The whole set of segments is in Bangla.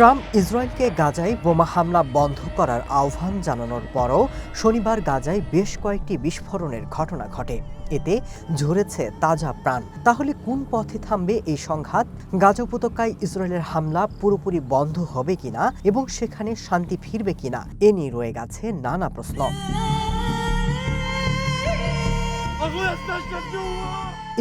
ট্রাম্প ইসরায়েলকে গাজায় বোমা হামলা বন্ধ করার আহ্বান জানানোর পরও শনিবার গাজায় বেশ কয়েকটি বিস্ফোরণের ঘটনা ঘটে। এতে ঝরেছে তাজা প্রাণ। তাহলে কোন পথে থামবে এই সংঘাত? গাজা উপত্যকায় ইসরায়েলের হামলা পুরোপুরি বন্ধ হবে কিনা এবং সেখানে শান্তি ফিরবে কিনা এ নিয়ে রয়ে গেছে নানা প্রশ্ন।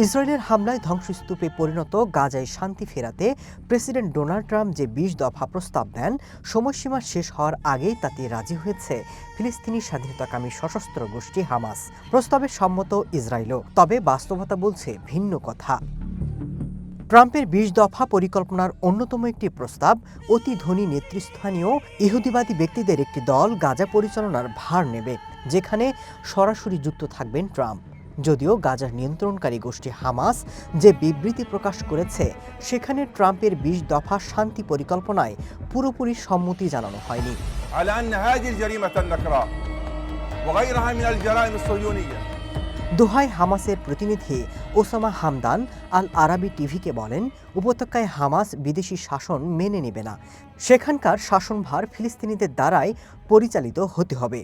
ইসরায়েলের হামলায় ধ্বংসস্তূপে পরিণত গাজায় শান্তি ফেরাতে প্রেসিডেন্ট ডোনাল্ড ট্রাম্প যে ২০ দফা প্রস্তাব দেন, সময়সীমা শেষ হওয়ার আগেই তাতে রাজি হয়েছে ফিলিস্তিনি স্বাধীনতাকামী সশস্ত্র গোষ্ঠী হামাস। প্রস্তাবে সম্মত ইসরায়েলও, তবে বাস্তবতা বলছে ভিন্ন কথা। ট্রাম্পের ২০ দফা পরিকল্পনার অন্যতম একটি প্রস্তাব, অতি ধনী নেতৃস্থানীয় ইহুদিবাদী ব্যক্তিদের একটি দল গাজা পরিচালনার ভার নেবে, যেখানে সরাসরি যুক্ত থাকবেন ট্রাম্প। যদিও গাজার নিয়ন্ত্রণকারী গোষ্ঠী হামাস যে বিবৃতি প্রকাশ করেছে, সেখানে ট্রাম্পের ২০ দফা শান্তি পরিকল্পনায় পুরোপুরি সম্মতি জানানো হয়নি। দোহায় হামাসের প্রতিনিধি ওসামা হামদান আল আরাবি টিভিকে বলেন, উপত্যকায় হামাস বিদেশি শাসন মেনে নেবে না। সেখানকার শাসনভার ফিলিস্তিনিদের দ্বারাই পরিচালিত হতে হবে,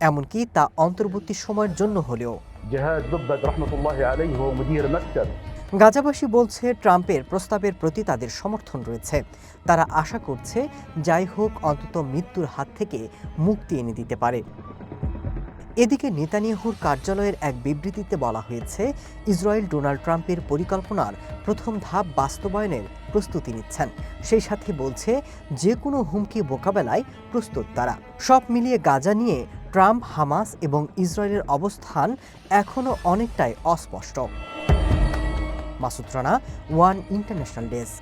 এমনকি তা অন্তর্বর্তী সময়ের জন্য হলেও। গাজাবাসী বলছে, ট্রাম্পের প্রস্তাবের প্রতি তাদের সমর্থন রয়েছে। তারা আশা করছে যাই হোক অন্তত মৃত্যুর হাত থেকে মুক্তি এনে দিতে পারে। এদিকে নেতানিয়াহুর কার্যালয়ের এক বিবৃতিতে বলা হয়েছে, ইসরায়েল ডোনাল্ড ট্রাম্পের পরিকল্পনার প্রথম ধাপ বাস্তবায়নের প্রস্তুতি নিচ্ছেন। সেই সাথে বলছে, যে কোনো হুমকি মোকাবেলায় প্রস্তুত তারা। সব মিলিয়ে গাজা নিয়ে ট্রাম্প, হামাস এবং ইসরায়েলের অবস্থান এখনও অনেকটাই অস্পষ্ট। Masud Rana, one international desk.